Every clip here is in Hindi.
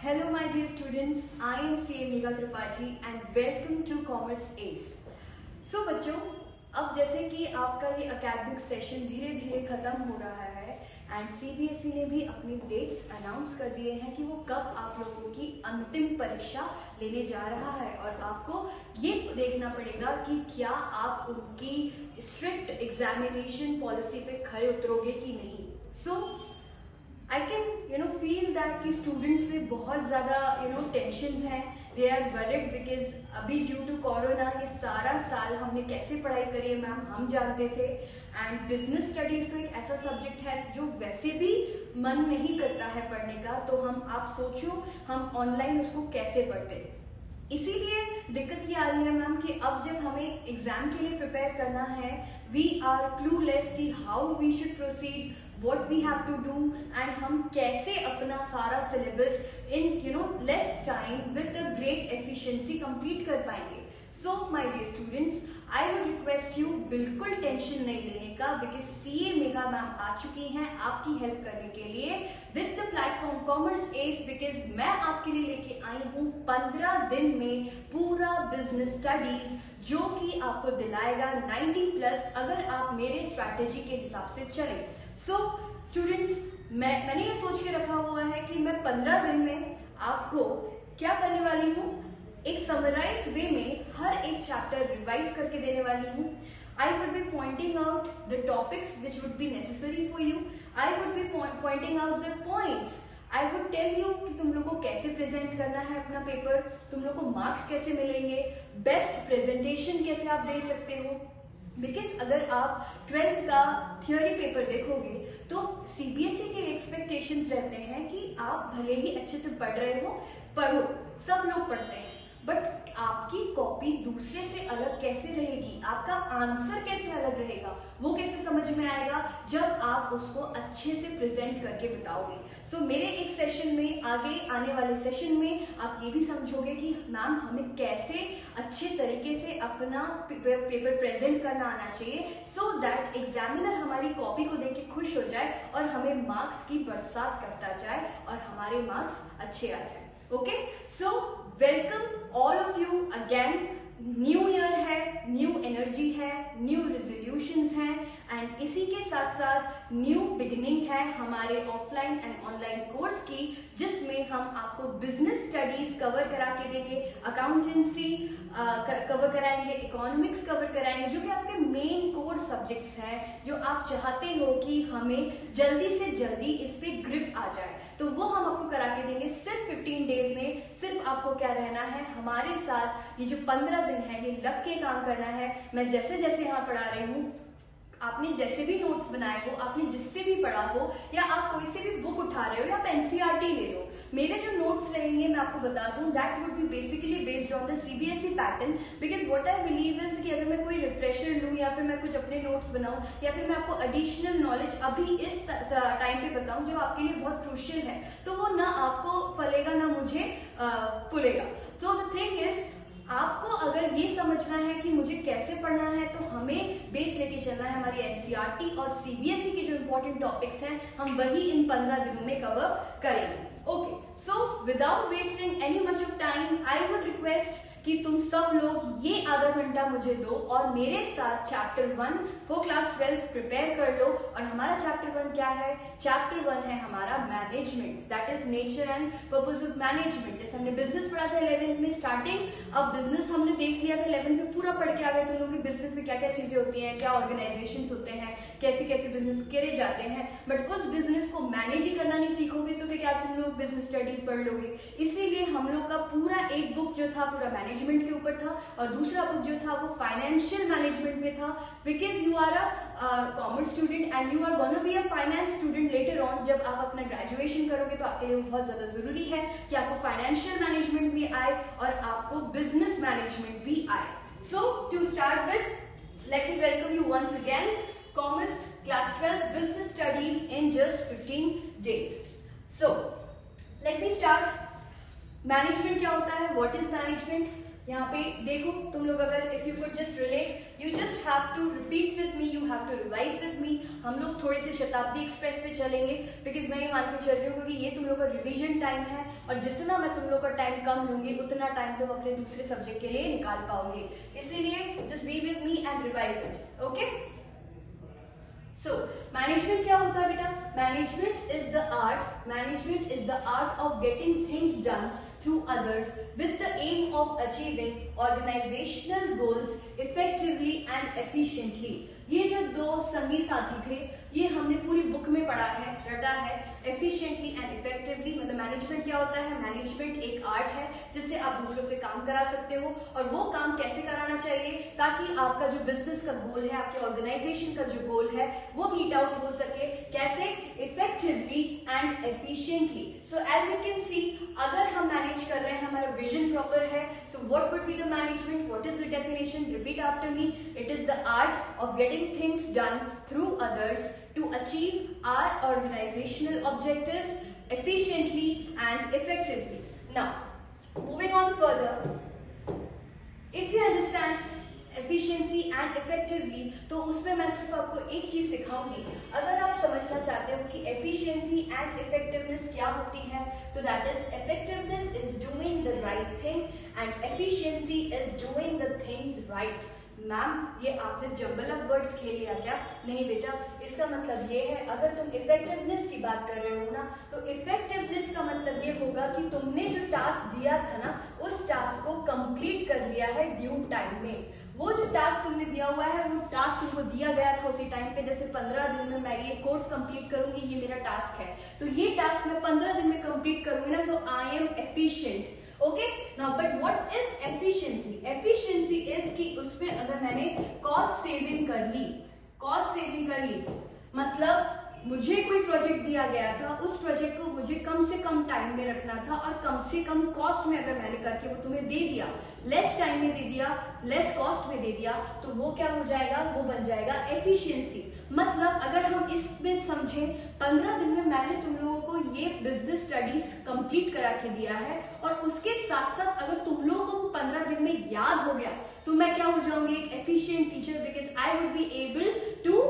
Hello my dear students, I am CA Megha Tripathi and welcome to Commerce Ace. So बच्चों, अब जैसे कि आपका ये एकेडमिक सेशन धीरे धीरे खत्म हो रहा है एंड CBSE ने भी अपनी डेट्स अनाउंस कर दिए हैं कि वो कब आप लोगों की अंतिम परीक्षा लेने जा रहा है और आपको ये देखना पड़ेगा कि क्या आप उनकी स्ट्रिक्ट एग्जामिनेशन पॉलिसी पे खरे उतरोगे कि नहीं. सो I can feel that कि स्टूडेंट्स में बहुत ज़्यादा टेंशन्स हैं. दे आर वरिड बिकॉज अभी ड्यू टू कोरोना ये सारा साल हमने कैसे पढ़ाई करी है मैम हम जानते थे. एंड बिजनेस स्टडीज़ तो एक ऐसा सब्जेक्ट है जो वैसे भी मन नहीं करता है पढ़ने का, तो आप सोचो हम ऑनलाइन उसको कैसे पढ़ते. इसीलिए दिक्कत ये आ रही है मैम कि अब जब हमें एग्जाम के लिए प्रिपेयर करना है, वी आर क्लूलेस कि how we should proceed, what we have to do and हम कैसे अपना सारा syllabus in less time with a great efficiency complete कर पाएंगे. So my dear students, I would request you बिल्कुल टेंशन नहीं लेने का because CA मेगा मैम आ चुकी हैं आपकी हेल्प करने के लिए with the platform Commerce Ace, because मैं आपके लिए लेके आई हूँ 15 दिन में पूरा बिजनेस स्टडीज जो कि आपको दिलाएगा 90+ अगर आप मेरे स्ट्रैटेजी के हिसाब से चलें. सो स्टूडेंट्स, मैंने ये सोच के रखा हुआ है कि मैं 15 दिन में आपको क्या करने वाली हूँ, एक समराइज वे में हर एक चैप्टर रिवाइज करके देने वाली हूँ. I would be pointing out the topics which would be necessary for you. I would be pointing out the points. I would tell you कि तुम लोग को कैसे प्रेजेंट करना है अपना पेपर, तुम लोग को मार्क्स कैसे मिलेंगे, बेस्ट प्रेजेंटेशन कैसे आप दे सकते हो. बिकॉज अगर आप 12th का थियोरी पेपर देखोगे तो CBSE के एक्सपेक्टेशंस रहते हैं कि आप भले ही अच्छे से पढ़ रहे हो, पढ़ो, सब लोग पढ़ते हैं, बट आपकी कॉपी दूसरे से अलग कैसे रहेगी, आपका आंसर कैसे अलग रहेगा, वो कैसे समझ में आएगा जब आप उसको अच्छे से प्रेजेंट करके बताओगे. सो मेरे एक सेशन में, आगे आने वाले सेशन में आप ये भी समझोगे कि मैम हमें कैसे अच्छे तरीके से अपना पेपर प्रेजेंट करना आना चाहिए, सो दैट एग्जामिनर हमारी कॉपी को देख के खुश हो जाए और हमें मार्क्स की बरसात करता जाए और हमारे मार्क्स अच्छे आ जाए. Okay, so welcome all of you again. New year है, न्यू एनर्जी है, न्यू रेजोल्यूशंस हैं एंड इसी के साथ साथ न्यू बिगिनिंग है हमारे ऑफलाइन एंड ऑनलाइन कोर्स की, जिसमें हम आपको बिजनेस स्टडीज कवर करा के देंगे, अकाउंटेंसी कवर कराएंगे, इकोनॉमिक्स कवर कराएंगे, जो कि आपके मेन कोर सब्जेक्ट्स हैं जो आप चाहते हो कि हमें जल्दी से जल्दी इस पे ग्रिप आ जाए, तो वो हम आपको करा के देंगे सिर्फ 15 डेज में. सिर्फ आपको क्या रहना है हमारे साथ, ये जो 15 दिन है ये लग के काम करना है. मैं जैसे जैसे यहाँ पढ़ा रही हूँ, आपने जैसे भी नोट्स बनाए हो, आपने जिससे भी पढ़ा हो, या आप कोई से भी बुक उठा रहे हो या आप NCERT ले लो, मेरे जो नोट्स रहेंगे मैं आपको बता दूं that would be basically based on the CBSE pattern. Because what I believe is कि अगर मैं कोई रिफ्रेशर लूँ या फिर मैं कुछ अपने नोट्स बनाऊं या फिर मैं आपको एडिशनल नॉलेज अभी इस टाइम पे बताऊं जो आपके लिए बहुत क्रूशियल है, तो वो ना आपको फलेगा ना मुझे पुलेगा. सो द थिंग इज, आपको अगर ये समझना है कि मुझे कैसे पढ़ना है, तो हमें बेस लेके चलना है हमारी NCERT और CBSE के जो इंपॉर्टेंट टॉपिक्स हैं हम वही इन 15 दिनों में कवर करेंगे. Okay, so without wasting any much of time, I would request कि तुम सब लोग ये आधा घंटा मुझे दो और मेरे साथ chapter 1 for class 12th prepare कर लो. और हमारा चैप्टर 1 क्या है? चैप्टर 1 है हमारा management, that is nature and purpose of management. जैसे हमने बिजनेस पढ़ा था 11th में स्टार्टिंग, अब बिजनेस हमने देख लिया था 11th में, पूरा पढ़ के आ गए तुम लोग कि बिजनेस में क्या क्या चीजें होती हैं, क्या ऑर्गेनाइजेशन होते हैं, कैसे कैसे बिजनेस करे जाते हैं. बट उस बिजनेस को मैनेज ही करना नहीं सीखोगे तो क्या तुम लोग बिजनेस स्टडीज पढ़ लोगे. इसीलिए हम लोग का पूरा एक बुक जो था पूरा मैनेजमेंट के ऊपर था और दूसरा बुक जो था वो फाइनेंशियल मैनेजमेंट में था. Because you are a commerce student and you are gonna be a finance student later on. जब आप अपना ग्रेजुएशन करोगे तो आपके लिए बहुत ज्यादा जरूरी है कि आपको फाइनेंशियल मैनेजमेंट भी आए और आपको बिजनेस मैनेजमेंट भी आए. So to start with, let me welcome you once again. Commerce class 12 business studies in just 15 days. So let me start. Management क्या होता है? What is management? यहाँ पे देखो तुम लोग अगर if you could just relate, you just have to repeat with me, you have to revise with me. हम लोग थोड़े से शताब्दी एक्सप्रेस पे चलेंगे बिकॉज मैं ये मान के चल रही हूँ क्योंकि ये तुम लोग का रिवीजन टाइम है और जितना मैं तुम लोग का टाइम कम लूंगी उतना टाइम तुम अपने दूसरे सब्जेक्ट के लिए निकाल पाओगे, इसीलिए just be with me and revise it. Okay, so management क्या होता है बेटा? Management is the art of getting things done through others with the aim of achieving organizational goals effectively and efficiently। ये जो दो संगी साथी थे ये हमने पूरी बुक में पढ़ा है, रटा है। एफिशिएंटली एंड इफेक्टिवली मतलब मैनेजमेंट क्या होता है? मैनेजमेंट एक आर्ट है जिससे आप दूसरों से काम करा सकते हो और वो काम कैसे कराना चाहिए ताकि आपका जो बिजनेस का गोल है, आपके ऑर्गेनाइजेशन का जो गोल है वो मीट आउट हो सके। कैसे? Effectively and efficiently. So as you can see अगर हम मैनेज कर रहे हैं, हमारा विजन प्रॉपर है, so what would be the management? What is the definition? Repeat after me. It is the art of getting things done through others to achieve our organizational objectives efficiently and effectively. Now, moving on further, if you understand efficiency and effectively, तो उसमें मैं सिर्फ आपको एक चीज सिखाऊंगी। अगर आप समझना चाहते हो कि efficiency and effectiveness क्या होती है, तो that is effectiveness is doing the right thing and efficiency is doing the things right। Ma'am ये आपने जंबल ऑफ वर्ड्स खेल लिया क्या? नहीं बेटा, इसका मतलब ये है अगर तुम इफेक्टिवनेस की बात कर रहे हो ना तो इफेक्टिवनेस का मतलब ये होगा कि तुमने जो टास्क दिया था ना उस टास्क को कंप्लीट कर लिया है ड्यू टाइम में। वो जो टास्क तुमने दिया हुआ है वो टास्क तुमको दिया गया था उसी टाइम पे, जैसे 15 दिन में मैं ये कोर्स कंप्लीट करूंगी, ये मेरा टास्क है, तो ये टास्क मैं 15 दिन में कंप्लीट करूंगी ना, so I am efficient. Okay, now but what is efficiency? Efficiency is कि उसमें अगर मैंने कॉस्ट सेविंग कर ली मतलब मुझे कोई प्रोजेक्ट दिया गया था, उस प्रोजेक्ट को मुझे कम से कम टाइम में रखना था और कम से कम कॉस्ट में अगर मैंने करके वो तुम्हें दे दिया, लेस टाइम में दे दिया, लेस कॉस्ट में दे दिया, तो वो क्या हो जाएगा? वो बन जाएगा एफिशिएंसी। मतलब अगर हम इसमें समझें 15 दिन में मैंने तुम लोगों को ये बिजनेस स्टडीज कंप्लीट करा के दिया है और उसके साथ साथ अगर तुम लोगों को 15 दिन में याद हो गया तो मैं क्या हो जाऊंगी? एक efficient teacher, because I would be able to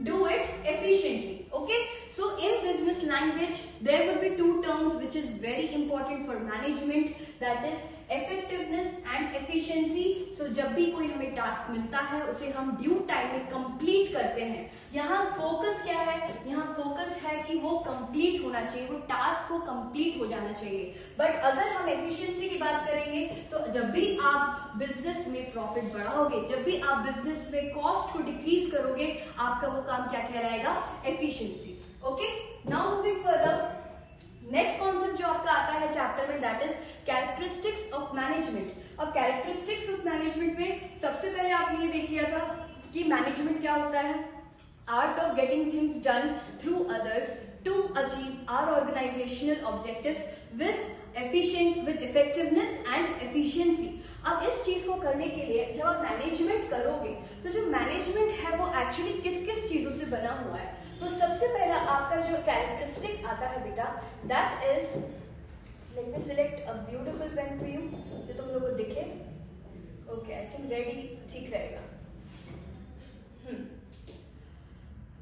do it efficiently। Okay, so in business language there would be two terms which is very important for management, that is effectiveness and efficiency। so जब भी कोई हमें टास्क मिलता है उसे हम ड्यू टाइम में कंप्लीट करते हैं। यहाँ फोकस क्या है? यहाँ फोकस है कि वो कंप्लीट होना चाहिए, वो टास्क को कंप्लीट हो जाना चाहिए। बट अगर हम एफिशिएंसी की बात करेंगे तो जब भी आप बिजनेस में प्रॉफिट बढ़ाओगे, जब भी आप बिजनेस में कॉस्ट को डिक्रीज करोगे, आपका वो काम क्या कहलाएगा? Efficiency. Okay, now moving further, next concept जो आपका आता है चैप्टर में, that is characteristics of management. अब कैरेक्टरिस्टिक्स ऑफ मैनेजमेंट में सबसे पहले आपने ये देख लिया था कि मैनेजमेंट क्या होता है? Art of getting things done through others to achieve our organisational objectives with effectiveness and efficiency. अब इस चीज को करने के लिए जब आप मैनेजमेंट करोगे तो जो मैनेजमेंट है वो एक्चुअली किस किस चीजों से बना हुआ है? तो सबसे पहला आपका जो कैरेक्टरिस्टिक आता है बेटा, that is, let me select a beautiful pen for you जो तुम लोगों को दिखे। ओके, आई थिंक रेडी ठीक रहेगा।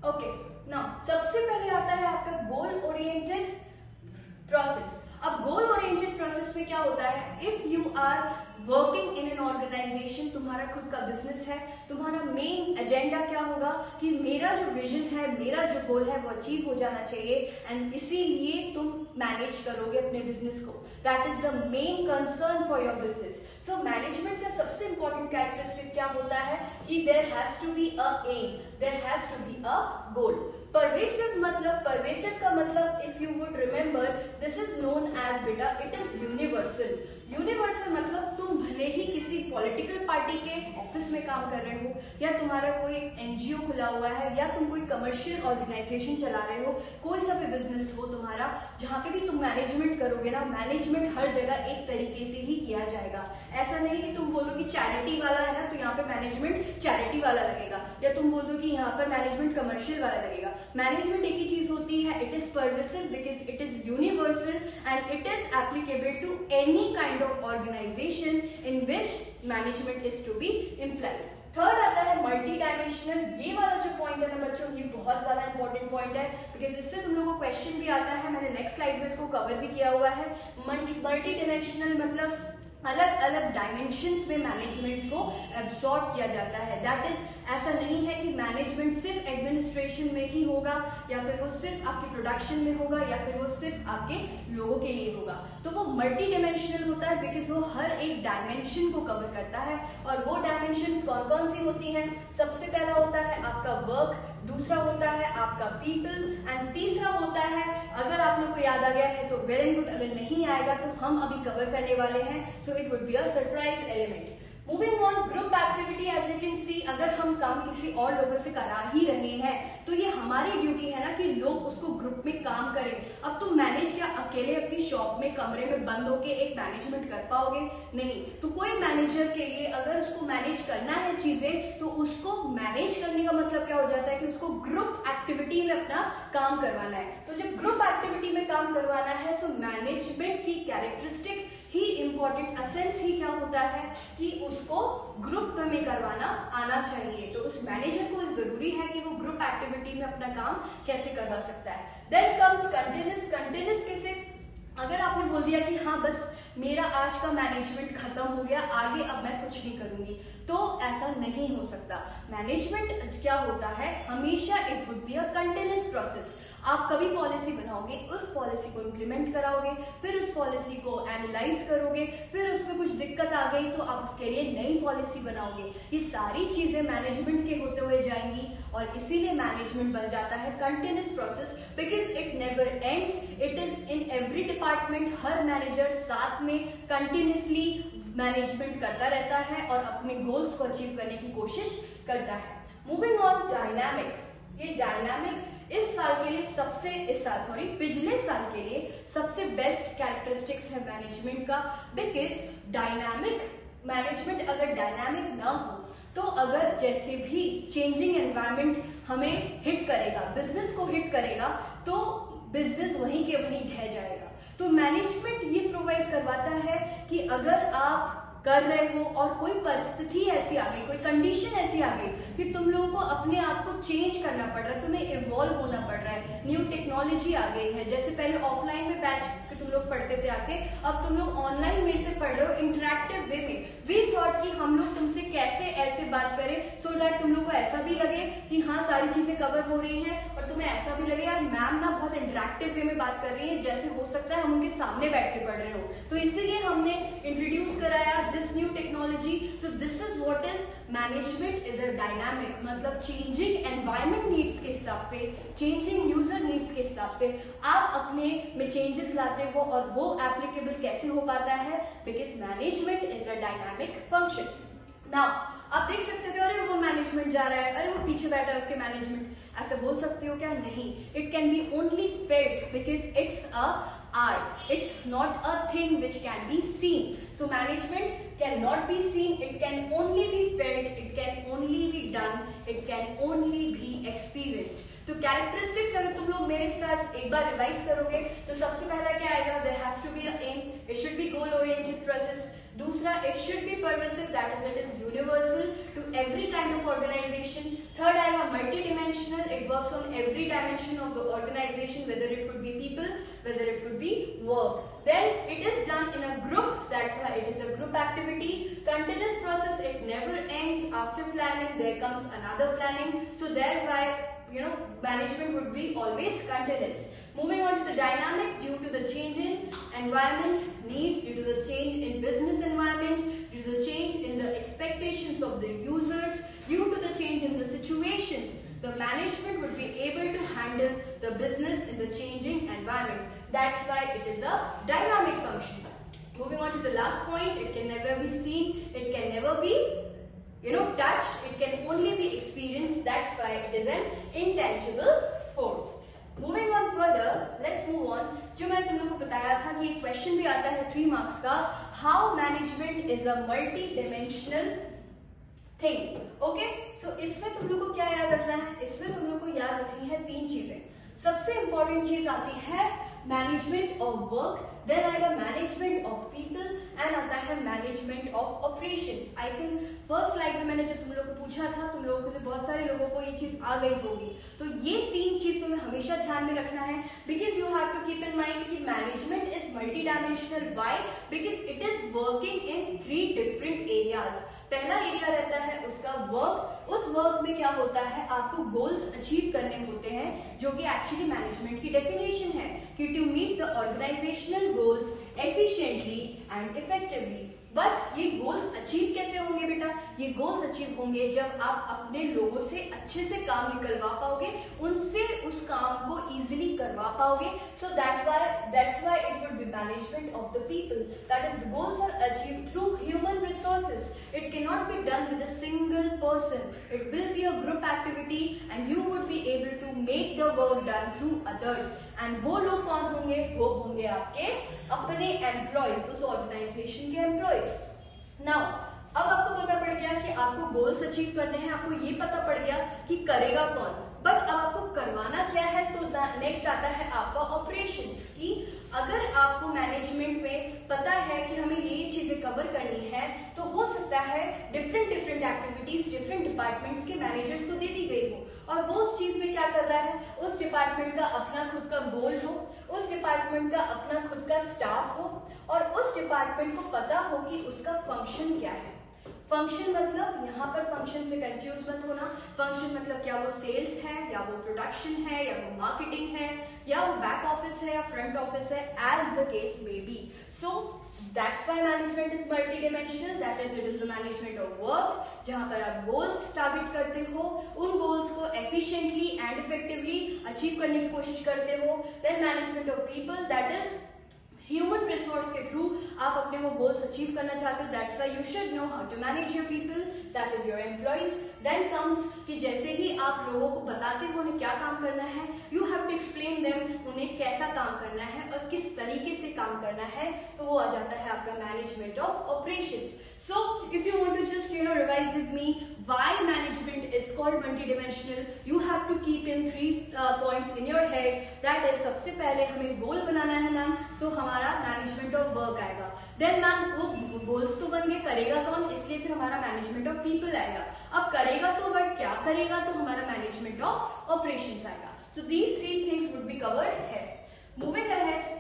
ओके, नाउ सबसे पहले आता है आपका गोल ओरिएंटेड प्रोसेस। अब गोल ओरिएंटेड प्रोसेस में क्या होता है? If you are working in an organisation, तुम्हारा खुद का बिजनेस है, तुम्हारा मेन एजेंडा क्या होगा कि मेरा जो विजन है, मेरा जो गोल है वो अचीव हो जाना चाहिए एंड इसीलिए तुम मैनेज करोगे अपने बिजनेस को। That is the main concern for your business. So management का सबसे इंपॉर्टेंट कैरेक्टरिस्टिक क्या होता है कि there has to be a aim, there has to be a goal. Pervasive का मतलब if you would remember, this is known as बेटा, इट इज यूनिवर्सल। यूनिवर्सल मतलब तुम भले ही किसी पॉलिटिकल पार्टी के ऑफिस में काम कर रहे हो या तुम्हारा कोई एनजीओ खुला हुआ है या तुम कोई कमर्शियल ऑर्गेनाइजेशन चला रहे हो, कोई सा भी बिजनेस हो तुम्हारा, जहां पे भी तुम मैनेजमेंट करोगे ना, मैनेजमेंट हर जगह एक तरीके से ही किया जाएगा। ऐसा नहीं कि तुम बोलो कि चैरिटी वाला है ना तो यहाँ पे मैनेजमेंट चैरिटी वाला लगेगा, या तुम बोलो कि यहाँ पर मैनेजमेंट कमर्शियल वाला लगेगा। मैनेजमेंट एक ही चीज होती है, it is pervasive because it is universal and it is applicable to any kind kind of organisation in which management is to be implied. Third आता है मल्टी डायमेंशनल। ये वाला जो पॉइंट है ना बच्चों, ये बहुत ज्यादा इंपॉर्टेंट पॉइंट है, बिकॉज इससे तुम लोगों को क्वेश्चन भी आता है। मैंने नेक्स्ट स्लाइड में इसको कवर भी किया हुआ है। मल्टी डायमेंशनल मतलब अलग अलग डायमेंशंस में मैनेजमेंट को एब्सॉर्ब किया जाता है। दैट इज, ऐसा नहीं है कि मैनेजमेंट सिर्फ एडमिनिस्ट्रेशन में ही होगा, या फिर वो सिर्फ आपके प्रोडक्शन में होगा, या फिर वो सिर्फ आपके लोगों के लिए होगा। तो वो मल्टी डायमेंशनल होता है बिकॉज वो हर एक डायमेंशन को कवर करता है। और वो डायमेंशंस कौन कौन सी होती हैं? सबसे पहला होता है आपका वर्क, दूसरा होता है आपका पीपल, एंड तीसरा होता है, अगर आप लोग को याद आ गया है तो वेल एंड गुड, अगर नहीं आएगा तो हम अभी कवर करने वाले हैं, so it would be a surprise element. Moving on, group activity. As you can see, अगर हम काम किसी और लोगों से करा ही रहे हैं तो ये हमारी ड्यूटी है ना कि लोग उसको ग्रुप में काम करें। अब तुम मैनेज क्या अकेले अपनी शॉप में कमरे में बंद होके एक मैनेजमेंट कर पाओगे? नहीं। तो कोई मैनेजर के लिए अगर उसको मैनेज करना है चीजें, तो उसको मैनेज करने का मतलब क्या हो जाता है कि उसको ग्रुप एक्टिविटी में अपना काम करवाना है। तो जब ग्रुप एक्टिविटी में काम करवाना है, सो मैनेजमेंट की कैरेक्टरिस्टिक ही इंपॉर्टेंट, एसेंस ही क्या होता है कि उसको ग्रुप में करवाना आना चाहिए। तो उस मैनेजर को जरूरी है कि वो ग्रुप एक्टिविटी में अपना काम कैसे करवा सकता है। Then comes continuous. कंटिन्यूस कैसे? अगर आपने बोल दिया कि हाँ बस मेरा आज का मैनेजमेंट खत्म हो गया, आगे अब मैं कुछ नहीं करूंगी, तो ऐसा नहीं हो सकता। मैनेजमेंट क्या होता है, हमेशा it would be a continuous process. आप कभी पॉलिसी बनाओगे, उस पॉलिसी को इंप्लीमेंट कराओगे, फिर उस पॉलिसी को एनालाइज करोगे, फिर उसमें कुछ दिक्कत आ गई तो आप उसके लिए नई पॉलिसी बनाओगे। ये सारी चीजें मैनेजमेंट के होते हुए जाएंगी, और इसीलिए मैनेजमेंट बन जाता है continuous process, because it never ends. It is in every department. Her manager साथ में कंटिन्यूसली मैनेजमेंट करता रहता है और अपने गोल्स को अचीव करने की कोशिश करता है। Moving on, dynamic. ये डायनामिक पिछले साल के लिए सबसे बेस्ट कैरेक्टरिस्टिक्स है मैनेजमेंट का, बिकॉज डायनामिक मैनेजमेंट अगर डायनामिक ना हो तो अगर जैसे भी चेंजिंग एनवायरनमेंट हमें हिट करेगा, बिजनेस को हिट करेगा, तो बिजनेस वहीं के वहीं ढह जाएगा। तो मैनेजमेंट ये प्रोवाइड करवाता है कि अगर आप कर रहे हो और कोई परिस्थिति ऐसी आ गई, कोई कंडीशन ऐसी आ गई कि तुम लोगों को अपने आप को चेंज करना पड़ रहा है, तुम्हें इवॉल्व होना पड़ रहा है, न्यू टेक्नोलॉजी आ गई है। जैसे पहले ऑफलाइन में बैच तुम लोग पढ़ते थे आके, अब तुम लोग ऑनलाइन में से पढ़ रहे हो इंटरेक्टिव वे में। वी थॉट कि हम लोग तुमसे कैसे ऐसे बात करें सो दैट तुम लोग को ऐसा भी लगे कि हाँ सारी चीजें कवर हो रही हैं, और तुम्हें ऐसा भी लगे यार मैम ना बहुत इंटरेक्टिव वे में बात कर रही है, जैसे हो सकता है हम उनके सामने बैठ के पढ़ रहे हो। तो इसीलिए हमने इंट्रोड्यूस कराया this new technology. So this is what is management is a dynamic, मतलब चेंजिंग एनवायरनमेंट नीड्स के हिसाब से, चेंजिंग यूजर नीड्स के हिसाब से आप अपने में चेंजेस लाते हो, और वो एप्लीकेबल कैसे हो पाता है, because management is a dynamic function. Now आप देख सकते हो अरे वो मैनेजमेंट जा रहा है, अरे वो पीछे बैठा है उसके मैनेजमेंट, ऐसे बोल सकते हो क्या? नहीं। It can be only felt because it's a art, it's not a thing which can be seen. So management cannot be seen, it can only be felt, it can only be done, it can only be experienced. तो कैरेक्टरिस्टिक्स अगर तुम लोग मेरे साथ एक बार रिवाइज करोगे तो सबसे पहला क्या आएगा? There has to be a aim, it should be goal oriented process. दूसरा, it should be pervasive, that is it is universal to every kind of organisation. Third आएगा multi dimensional, it works on every dimension of the organisation, whether it could be people, whether it could be work. Then it is done in a group, that's why it is a group activity. Continuous process, it never ends. After planning there comes another planning, so thereby management would be always continuous. Moving on to the dynamic, due to the change in environment needs, due to the change in business environment, due to the change in the expectations of the users, due to the change in the situations, the management would be able to handle the business in the changing environment. That's why it is a dynamic function. Moving on to the last point, it can never be seen, it can never be touched, it can only be experienced. That's why it is an intangible force. Moving on further, let's move on. जो मैं तुम लोगों को बताया था कि क्वेश्चन भी आता है 3 मार्क्स का, how management is a multi dimensional thing. Okay, so इसमें तुम लोग को क्या याद रखना है? इसमें तुम लोग को याद रखनी है 3 चीजें। सबसे इंपॉर्टेंट चीज आती है मैनेजमेंट ऑफ वर्क, देन आएगा मैनेजमेंट ऑफ पीपल एंड आता है management of operations. I think first slide में मैंने जब तुम लोग को पूछा था, तुम लोगों से बहुत सारे लोगों को ये चीज आ गई होगी। तो ये 3 चीज तुम्हें हमेशा ध्यान में रखना है, because you have to keep in mind कि management is multi dimensional. Why? Because it is working in 3 different areas. पहला एरिया रहता है उसका वर्क। उस वर्क में क्या होता है, आपको गोल्स अचीव करने होते हैं, जो कि एक्चुअली मैनेजमेंट की डेफिनेशन है कि to meet the organisational goals efficiently and effectively. But ये गोल्स अचीव कैसे होंगे बेटा? ये गोल्स अचीव होंगे जब आप अपने लोगों से अच्छे से काम निकलवा पाओगे, उनसे उस काम को इजीली करवा पाओगे। सो that's why it would be management of the people. That is, the goals are achieved through human resources. It cannot be done with a single person. It will be a group activity and you would be able to make the work done through others. And वो लोग कौन होंगे? वो होंगे आपके अपने एम्प्लॉयज, उस ऑर्गेनाइजेशन के एम्प्लॉयज। नाउ अब आपको पता पड़ गया कि आपको गोल्स अचीव करने हैं, आपको ये पता पड़ गया कि करेगा कौन, बट अब आपको करवाना क्या है। तो नेक्स्ट आता है आपका ऑपरेशंस की। अगर आपको मैनेजमेंट में पता है कि हमें ये चीजें कवर करनी है, तो हो सकता है डिफरेंट एक्टिविटीज डिफरेंट डिपार्टमेंट्स के मैनेजर्स को दे दी गई हो, और वो उस चीज में क्या कर रहा है, उस डिपार्टमेंट का अपना खुद का गोल हो, उस डिपार्टमेंट का अपना खुद का स्टाफ हो, और उस डिपार्टमेंट को पता हो कि उसका फंक्शन क्या है। फंक्शन मतलब, यहाँ पर फंक्शन से कंफ्यूज मत होना। फंक्शन मतलब क्या वो सेल्स है, या वो प्रोडक्शन है, या वो मार्केटिंग है, या वो बैक ऑफिस है, या फ्रंट ऑफिस है, as the case may be. So that's why management is multidimensional. That is, it is the management of work, जहां पर आप गोल्स टारगेट करते हो, उन गोल्स को एफिशिएंटली एंड इफेक्टिवली अचीव करने की कोशिश करते हो। Then management of people, that is human resource के थ्रू आप अपने वो गोल्स अचीव करना चाहते हो। That's why you should know how to manage your people, that is your employees. Then comes कि जैसे ही आप लोगों को बताते हो उन्हें क्या काम करना है, you have to explain them उन्हें कैसा काम करना है और किस तरीके से काम करना है, तो वो आ जाता है आपका management of operations. So if you want to just revise with me why management is called multidimensional, you have to keep in 3 points in your head. That is, सबसे पहले हमें गोल बनाना है मैम, तो हमारा मैनेजमेंट ऑफ वर्क आएगा। देन मैम वो गोल्स तो बन गए, करेगा कौन, इसलिए फिर हमारा मैनेजमेंट ऑफ पीपल आएगा। अब करेगा तो बट क्या करेगा, तो हमारा मैनेजमेंट ऑफ ऑपरेशंस आएगा। So these 3 things would be covered here. Moving ahead,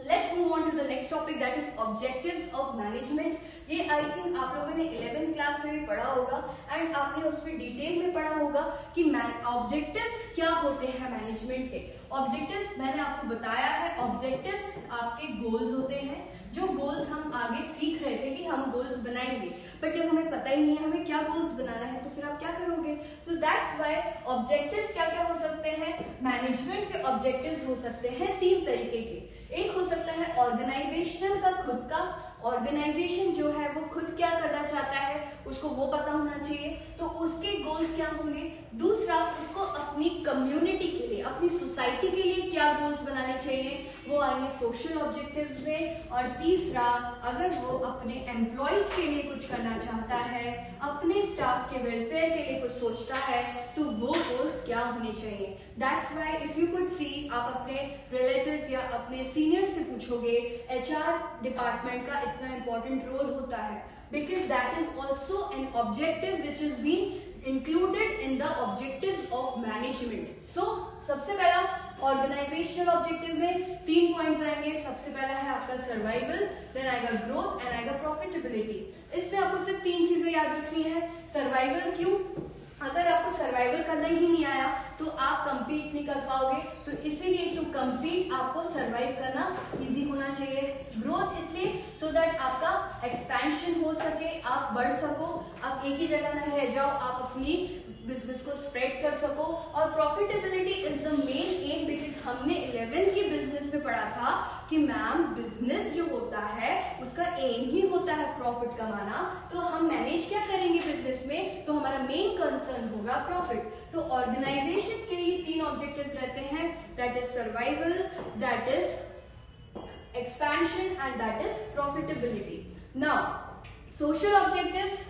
let's move on to the next topic, that is objectives of management. ये I think आप लोगों ने 11th क्लास में भी पढ़ा होगा एंड आपने उसमें डिटेल में पढ़ा होगा कि ऑब्जेक्टिव्स क्या होते हैं मैनेजमेंट के। ऑब्जेक्टिव्स मैंने आपको बताया है, ऑब्जेक्टिव्स आपके गोल्स होते हैं, जो गोल्स हम आगे सीख रहे थे कि हम गोल्स बनाएंगे, बट जब हमें पता ही नहीं है हमें क्या गोल्स बनाना है, तो फिर आप क्या करोगे। तो दैट्स व्हाई ऑब्जेक्टिव्स क्या क्या हो सकते हैं, मैनेजमेंट के ऑब्जेक्टिव्स हो सकते हैं 3 तरीके के। एक हो सकता है ऑर्गेनाइजेशनल का, खुद का, ऑर्गेनाइजेशन जो है वो खुद क्या करना चाहता है उसको वो पता होना चाहिए, तो उसके गोल्स क्या होंगे। दूसरा, उसको अपनी कम्युनिटी के लिए, अपनी सोसाइटी के लिए क्या गोल्स बनाने चाहिए, वो आएंगे सोशल ऑब्जेक्टिव्स में। और तीसरा, अगर वो अपने एम्प्लॉयज के लिए कुछ करना चाहता है, अपने स्टाफ के वेलफेयर के लिए कुछ सोचता है, तो वो गोल्स क्या होने चाहिए। That's why if you could see, आप अपने रिलेटिव्स या अपने सीनियर्स से पूछोगे एचआर डिपार्टमेंट का इतना इंपॉर्टेंट रोल होता है, because that is also an objective which is been included in the objectives of management. So सबसे पहला ऑर्गेनाइजेशनल ऑब्जेक्टिव में 3 पॉइंट्स आएंगे। सबसे पहला है आपका सर्वाइवल, देन आएगा ग्रोथ एंड आएगा प्रॉफिटेबिलिटी। इसमें आपको सिर्फ 3 चीजें याद रखनी है। सर्वाइवल क्यों, अगर आपको सर्वाइवल करना ही नहीं आया तो आप कंपीट नहीं कर पाओगे, तो इसीलिए टू कंपीट आपको सर्वाइव करना इजी होना चाहिए। ग्रोथ इसलिए सो दैट आपका एक्सपेंशन हो सके, आप बढ़ सको, आप एक ही जगह न रह जाओ, आप अपनी बिजनेस को स्प्रेड कर सको। और profitability is the main M, because हमने 11th की बिजनेस में पढ़ा था कि मैम बिजनेस जो होता है उसका एम ही होता है प्रॉफिट कमाना, तो हम मैनेज क्या करेंगे बिजनेस में, तो हमारा मेन कंसर्न होगा प्रॉफिट। तो ऑर्गेनाइजेशन के लिए 3 ऑब्जेक्टिव्स रहते हैं, that is survival, that is expansion and that is profitability. Now social objectives,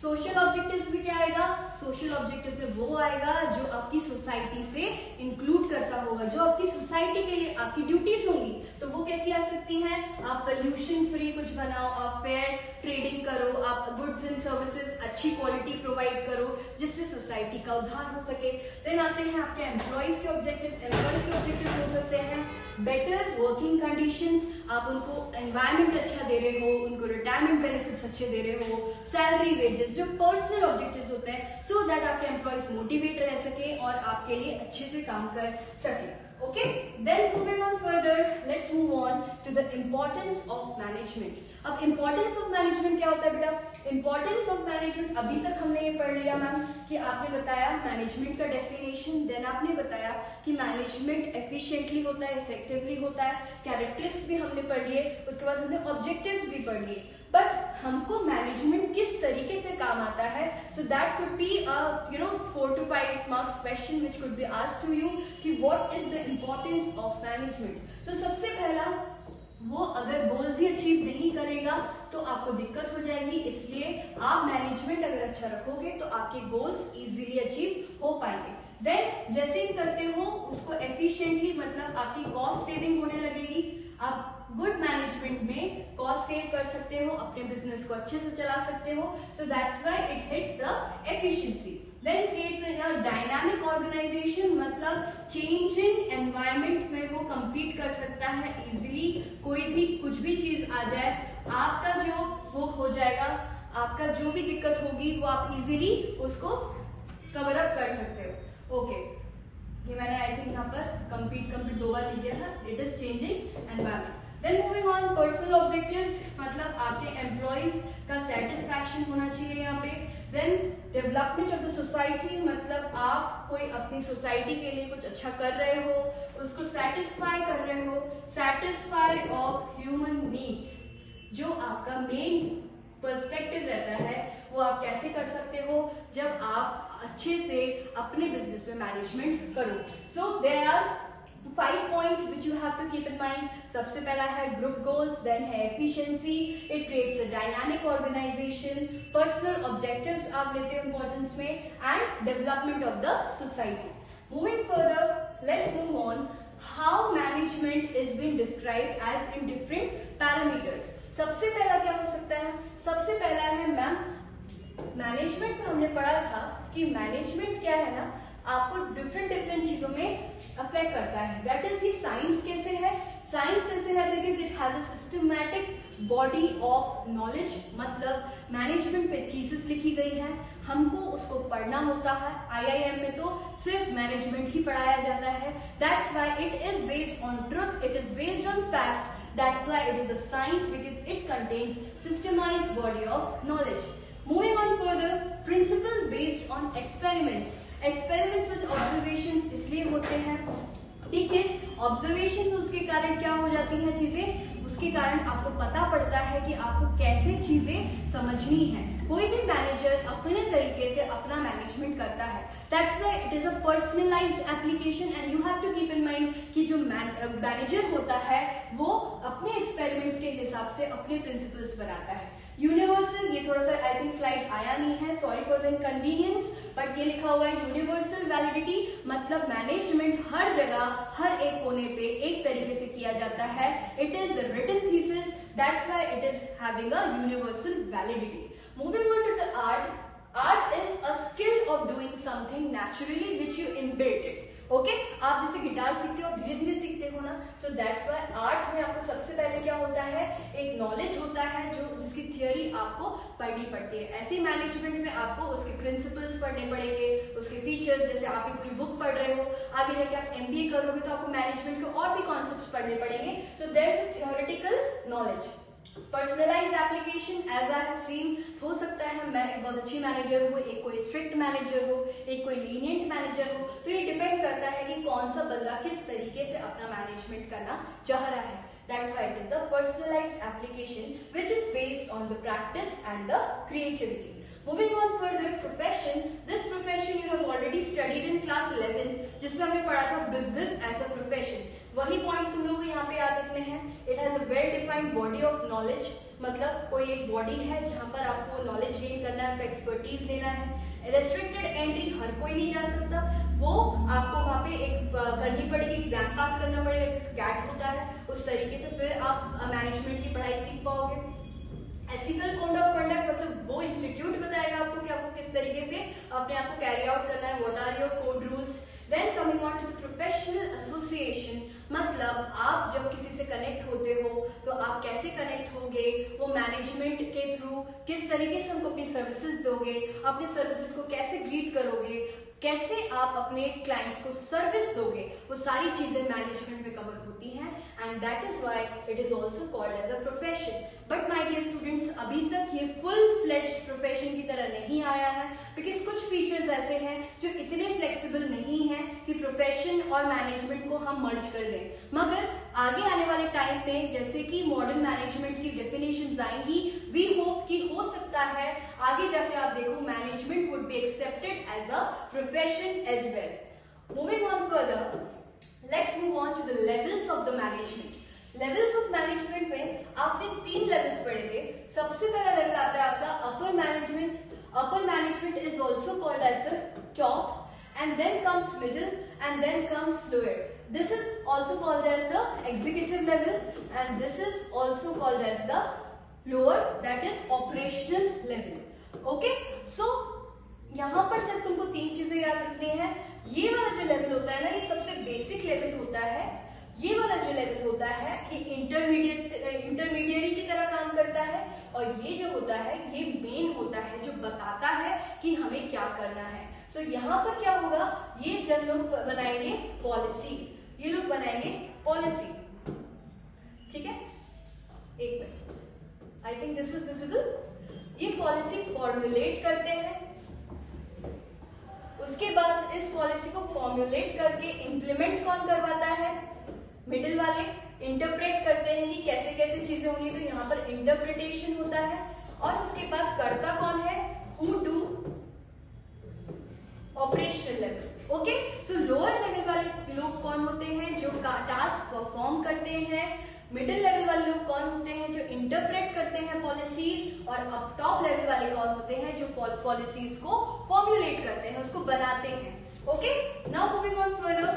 social objectives में क्या आएगा, सोशल ऑब्जेक्टिव्स में वो आएगा जो आपकी सोसाइटी से इंक्लूड करता होगा, जो आपकी सोसाइटी के लिए आपकी ड्यूटीज होंगी, तो वो कैसी आ सकती हैं, फ्री कुछ बनाओ, आप फेयर ट्रेडिंग करो, आप गुड्स एंड सर्विसेज अच्छी क्वालिटी प्रोवाइड करो जिससे सोसाइटी का उद्धार हो सके। देन आते हैं आपके एम्प्लॉयज के ऑब्जेक्टिव्स। एम्प्लॉयज के ऑब्जेक्टिव्स हो सकते हैं बेटर वर्किंग कंडीशंस, आप उनको एनवायरनमेंट अच्छा दे रहे हो, उनको रिटायरमेंट बेनिफिट्स अच्छे दे रहे हो, सैलरी, वेजेस, जो पर्सनल ऑब्जेक्टिव्स होते हैं, सो दैट आपके एम्प्लॉयज मोटिवेट रह सके और आपके लिए अच्छे से काम कर सके। Okay, then moving on further, let's move on to the importance of management. अब importance of management क्या होता है बेटा? Importance of management अभी तक हमने ये पढ़ लिया मैम कि आपने बताया management का definition, then आपने बताया कि management efficiently होता है, effectively होता है, characteristics भी हमने पढ़ लिए, उसके बाद हमने objectives भी पढ़ लिए। बट हमको मैनेजमेंट किस तरीके से काम आता है, so that could be 4 to 5 marks question which could be asked to you कि what is the importance of management. तो सबसे पहला, वो अगर गोल्स ही अचीव नहीं करेगा तो आपको दिक्कत हो जाएगी, इसलिए आप मैनेजमेंट अगर अच्छा रखोगे तो आपके गोल्स इजीली अचीव हो पाएंगे। देन जैसे ही करते हो उसको एफिशिएंटली, मतलब आपकी कॉस्ट सेविंग होने लगेगी, आप गुड मैनेजमेंट में कॉस्ट सेव कर सकते हो, अपने बिजनेस को अच्छे से चला सकते हो, so that's why it hits the efficiency. Then creates a dynamic organisation, मतलब चेंजिंग एनवायरनमेंट में वो compete कर सकता है इजीली, कोई भी कुछ भी चीज आ जाए, आपका जो वो हो जाएगा, आपका जो भी दिक्कत होगी वो आप इजीली उसको कवर अप कर सकते हो। ओके, ये मैंने आई थिंक यहाँ पर कंप्लीट 2 बार लिख दिया था, it is changing environment. Then moving on, personal objectives, मतलब आपके एम्प्लॉयज का सेटिस्फैक्शन होना चाहिए यहाँ पे। Then development of the society, मतलब आप कोई अपनी सोसाइटी के लिए कुछ अच्छा कर रहे हो, उसको सेटिस्फाई कर रहे हो, सेटिस्फाई ऑफ ह्यूमन नीड्स, जो आपका मेन पर्सपेक्टिव रहता है वो आप कैसे कर सकते हो जब आप अच्छे से अपने बिजनेस में मैनेजमेंट करो। So there are 5 points which you have to keep in mind. सबसे पहला है ग्रुप गोल्स, देन है efficiency, it creates a dynamic organisation, personal objectives आप लेते हो इंपॉर्टेंस में, and development of the society. Moving further, let's move on how management is been described as in different parameters. सबसे पहला क्या हो सकता है? सबसे पहला है मैम, मैनेजमेंट में हमने पढ़ा था कि मैनेजमेंट क्या है ना, आपको डिफरेंट चीजों में अफेक्ट करता है। दैट इज ही साइंस कैसे है? साइंस ऐसे है because it has a systematic body of knowledge, मतलब मैनेजमेंट पे थीसिस लिखी गई है, हमको उसको पढ़ना होता है। IIM में तो सिर्फ मैनेजमेंट ही पढ़ाया जाता है, that's why it is based on truth, it is based on facts, that's why it is a science because it contains systemised body of knowledge. Moving on further, principles based on experiments. Experiments with observations इसलिए होते हैं because observations उसके कारण क्या हो जाती हैं चीजें, उसके कारण आपको पता पड़ता है कि आपको कैसे चीजें समझनी है। कोई भी मैनेजर अपने तरीके से अपना मैनेजमेंट करता है, that's why it is a personalised application, and you have to keep in mind कि जो मैनेजर होता है वो अपने एक्सपेरिमेंट्स के हिसाब से अपने प्रिंसिपल्स बनाता है। यूनिवर्सल, ये थोड़ा सा आई थिंक स्लाइड आया नहीं है, sorry for the inconvenience, but ये लिखा हुआ है यूनिवर्सल वैलिडिटी, मतलब मैनेजमेंट हर जगह हर एक कोने पे एक तरीके से किया जाता है। It is the written thesis, that's why it is having a universal validity. Moving on to the art, art is a skill of doing something naturally which you inbuilt it. Okay, आप जैसे गिटार सीखते हो धीरे धीरे सीखते हो ना, सो दैट्स व्हाई आर्ट में आपको सबसे पहले क्या होता है, एक नॉलेज होता है जो जिसकी थियोरी आपको पढ़नी पड़ती है। ऐसे ही मैनेजमेंट में आपको उसके प्रिंसिपल्स पढ़ने पड़ेंगे, उसके फीचर्स, जैसे आप ये पूरी बुक पढ़ रहे हो, आगे जाके आप MBA करोगे तो आपको मैनेजमेंट के और भी कॉन्सेप्ट्स पढ़ने पड़ेंगे। So there is a theoretical knowledge. Personalised application, as I have seen, हो सकता है मैं एक बहुत अच्छी मैनेजर हूँ, एक कोई स्ट्रिक्ट मैनेजर हो, एक कोई लीनियंट मैनेजर हो, तो ये डिपेंड करता है कि कौन सा बंदा किस तरीके से अपना मैनेजमेंट करना चाह रहा है। That's why it is a personalized application which is based on the practice and the creativity. Moving on further, profession. This profession you have already studied in class 11, जिसमें हमने पढ़ा था business as a profession. वही पॉइंट्स तुम लोगों को यहाँ पे याद रखने हैं। It has a well defined body of knowledge, मतलब कोई एक बॉडी है जहाँ पर आपको नॉलेज गेन करना है, आपको एक्सपर्टीज लेना है। रेस्ट्रिक्टेड एंट्री, हर कोई नहीं जा सकता, वो आपको वहाँ पे एक करनी पड़ेगी, एग्जाम पास करना पड़ेगा, जैसे कैट होता है उस तरीके से फिर आप मैनेजमेंट की पढ़ाई सीख पाओगे। एथिकल कोड ऑफ कंडक्ट मतलब वो इंस्टीट्यूट बताएगा आपको कि आपको किस तरीके से अपने आप को कैरी आउट करना है, what are your code rules. Then coming on to professional association, मतलब आप जब किसी से कनेक्ट होते हो तो आप कैसे कनेक्ट होगे, वो मैनेजमेंट के थ्रू किस तरीके से हमको अपनी सर्विसेज दोगे, अपने सर्विसेज को कैसे ग्रीट करोगे, कैसे आप अपने क्लाइंट्स को सर्विस दोगे, वो सारी चीजें मैनेजमेंट में कवर होती हैं and that is why it is also called as a profession. But my dear students, अभी तक ये फुल फ्लेज्ड प्रोफेशन की तरह नहीं आया है, बिकॉज कुछ फीचर्स ऐसे हैं जो इतने फ्लेक्सिबल नहीं हैं कि प्रोफेशन और मैनेजमेंट को हम मर्ज कर दें। मगर आगे आने वाले टाइम पे जैसे कि मॉडर्न मैनेजमेंट की डेफिनेशंस आएंगी, वी होप कि हो सकता है आगे जाके आप देखो management would be accepted as a profession as well. Moving on further, let's move on to the levels of the management. Levels of management में आपने 3 लेवल्स पढ़े थे। सबसे पहला लेवल आता है आपका upper management. Upper management is also called as the top, and then comes middle, and then comes lower. This is also called as the executive level, and this is also called as the lower, that is operational level. Okay, so यहाँ पर सिर्फ तुमको 3 चीजें याद रखनी है। ये वाला जो लेवल होता है ना, ये सबसे बेसिक लेवल होता है। ये वाला जो लेवल होता है ये इंटरमीडिएरी की तरह काम करता है, और ये जो होता है ये मेन होता है जो बताता है कि हमें क्या करना है। सो यहाँ पर क्या होगा, ये जब लोग बनाएंगे पॉलिसी, ये लोग बनाएंगे पॉलिसी, ठीक है, एक minute, I think this is visible. ये पॉलिसी फॉर्मुलेट करते हैं, उसके बाद इस पॉलिसी को फॉर्मुलेट करके इंप्लीमेंट कौन करवाता है, मिडिल वाले। इंटरप्रेट करते हैं कि कैसे कैसे चीजें होंगी, तो यहाँ पर इंटरप्रिटेशन होता है। और इसके बाद करता कौन है, who do operational level. Okay, so lower level वाले लोग कौन होते हैं, जो टास्क परफॉर्म करते हैं। मिडिल लेवल वाले लोग कौन होते हैं, जो इंटरप्रेट करते हैं पॉलिसीज। और अब टॉप लेवल वाले कौन होते हैं, जो पॉलिसीज को फॉर्मुलेट करते हैं, उसको बनाते हैं। Okay, now moving on further,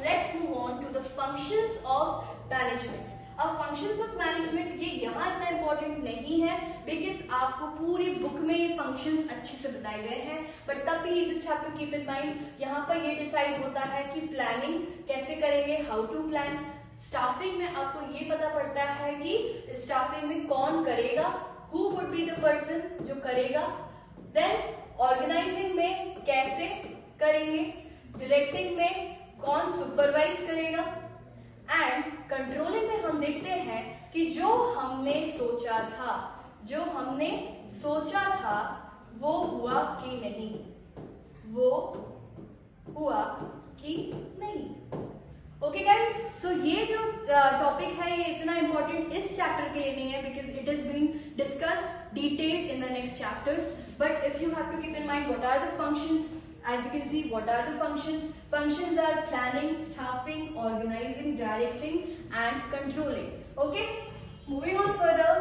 let's move on to the functions of management. अब फंक्शंस ऑफ मैनेजमेंट ये यहाँ इतना इंपॉर्टेंट नहीं है, बिकॉज आपको पूरी बुक में ये फंक्शंस अच्छे से बताए गए हैं, बट तब भी you just have to keep in mind, यहाँ पर ये डिसाइड होता है कि प्लानिंग कैसे करेंगे, हाउ टू प्लान। स्टाफिंग में आपको ये पता पड़ता है कि स्टाफिंग में कौन करेगा, who would be the person जो करेगा। देन ऑर्गेनाइजिंग में कैसे करेंगे, डायरेक्टिंग में कौन सुपरवाइज करेगा, एंड कंट्रोलिंग में हम देखते हैं कि जो हमने सोचा था वो हुआ कि नहीं, वो हुआ कि नहीं। ओके गाइज, सो ये जो टॉपिक है ये इतना इंपॉर्टेंट इस चैप्टर के लिए नहीं है, because it is been discussed detailed in the next chapters. But if you have to keep in mind what are the functions, as you can see, what are the functions? Functions are planning, staffing, organizing, directing and controlling. Okay, moving on further,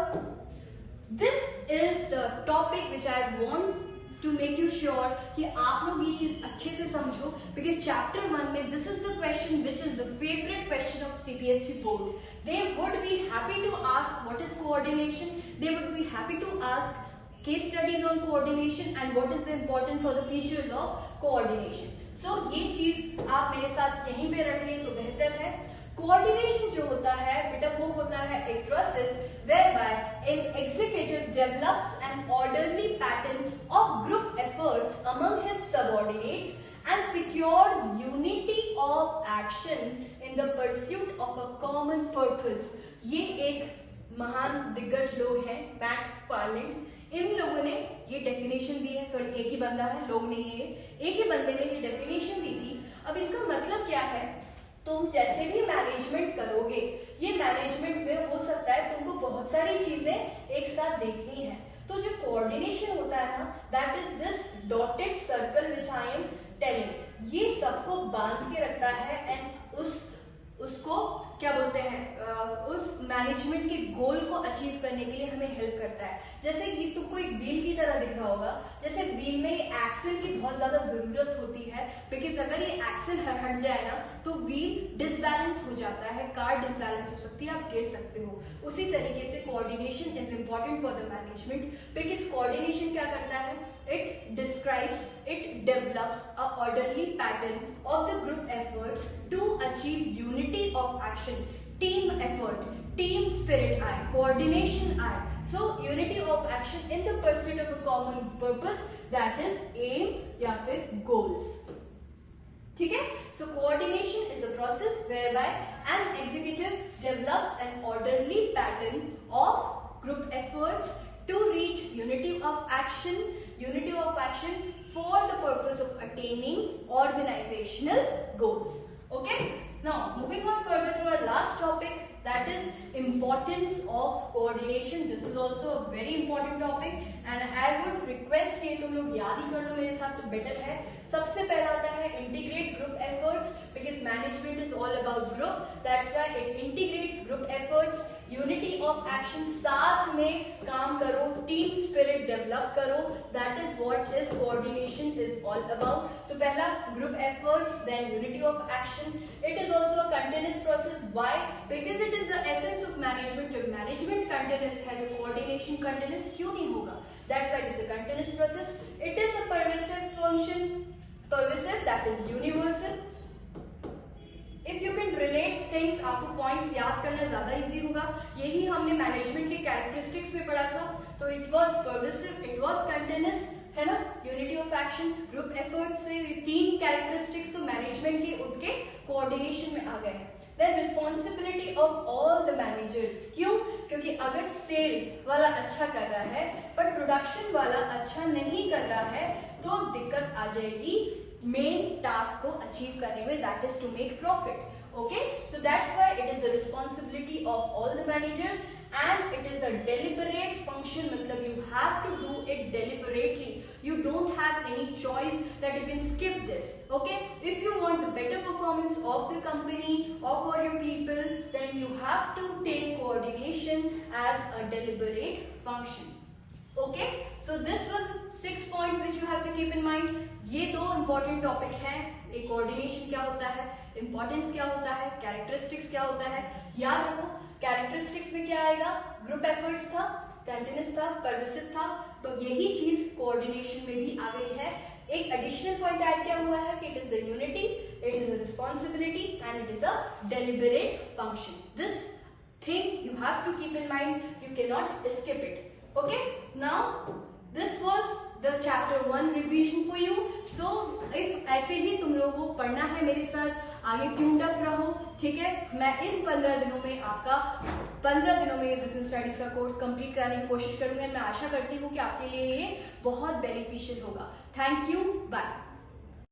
this is the topic which I want to make you sure कि आप लोग ये चीज अच्छे से समझो, because chapter 1 में this is the question which is the favorite question of CBSE board. They would be happy to ask what is coordination, they would be happy to ask case studies on coordination and what is the importance or the features of coordination. So ये चीज आप मेरे साथ यहीं पे रख लें तो बेहतर है। कोऑर्डिनेशन जो होता है बेटा, वो होता है एक process whereby an executive develops an orderly pattern of group efforts among his subordinates and secures unity of action in the pursuit of a common purpose. ये एक महान दिग्गज लोग हैं, मैकफार्लैंड, इन लोगों ने ये डेफिनेशन दी है। सॉरी, एक ही बंदा है, लोग नहीं है, एक ही बंदे ने ये डेफिनेशन दी थी। अब इसका मतलब क्या है, तुम जैसे भी मैनेजमेंट करोगे, ये मैनेजमेंट में हो सकता है तुमको बहुत सारी चीजें एक साथ देखनी है। तो जो कोऑर्डिनेशन होता है ना, that is this dotted circle which I am telling, ये सबको बांध के रखता है एंड उसको क्या बोलते हैं उस मैनेजमेंट के गोल को अचीव करने के लिए हमें हेल्प करता है। जैसे कि तुमको एक व्हील की तरह दिख रहा होगा, जैसे व्हील में एक्सल की बहुत ज्यादा जरूरत होती है, बिकॉज अगर ये एक्सल हट जाए ना तो व्हील डिसबैलेंस हो जाता है, कार डिसबैलेंस हो सकती है, आप गिर सकते हो। उसी तरीके से coordination is important for the management, because coordination क्या करता है, it describes, it develops a orderly pattern of the group efforts to achieve unity of action, team effort, team spirit I, coordination I. So unity of action in the pursuit of a common purpose, that is aim या फिर goals. ठीक है? So coordination is a process whereby an executive develops an orderly pattern of group efforts to reach unity of action for the purpose of attaining organizational goals. Okay, now moving on further to our last topic, that is importance of coordination. This is also a very important topic and I would request कि तुम लोग याद ही कर लो मेरे साथ तो बेटर है। सबसे पहला आता है integrate group efforts, because management is all about group, that's why it integrates group efforts, unity of action, साथ में काम करो, team spirit develop करो, that is what is coordination is all about. तो पहला group efforts, then unity of action. It is also a continuous process. Why? Because it is the essence of management. जब management continuous है तो coordination continuous क्यों नहीं होगा? That's why it is a continuous process. It is a pervasive function. Pervasive, that is universal. If you can relate things, आपको points याद करना ज्यादा easy होगा। यही हमने management के characteristics में पढ़ा था। तो it was pervasive, it was continuous, है ना? Unity of actions, group efforts से तीन characteristics तो management के उनके coordination में आ गए हैं। Then responsibility of all the managers. क्यों? क्योंकि अगर सेल वाला अच्छा कर रहा है पर प्रोडक्शन वाला अच्छा नहीं कर रहा है तो दिक्कत आ जाएगी मेन टास्क को अचीव करने में, that is to make profit. Okay, so that's why it is the responsibility of all the managers and it is a deliberate function. मतलब you have to do it deliberately. You don't have any choice that you can skip this. Okay, if you want the better performance of the company or for your people, then you have to take coordination as a deliberate function. Okay, so this was 6 points which you have to keep in mind. ये दो important topic हैं, एक coordination क्या होता है, importance क्या होता है, characteristics क्या होता है। याद रखो characteristics में क्या आएगा, group efforts था, continuous था, pervasive था, तो यही चीज coordination में भी आ गई है। एक additional point add क्या हुआ है कि it is the unity, it is a responsibility and it is a deliberate function. This thing you have to keep in mind, you cannot skip it. Okay, now this was the chapter 1 revision for you. So if ऐसे ही तुम लोगों को पढ़ना है मेरे साथ, आगे ट्यून्ड अप रहो, ठीक है। मैं इन 15 दिनों में आपका 15 दिनों में बिजनेस स्टडीज का कोर्स कंप्लीट कराने की कोशिश करूंगी। मैं आशा करती हूँ कि आपके लिए ये बहुत बेनिफिशियल होगा। Thank you, bye.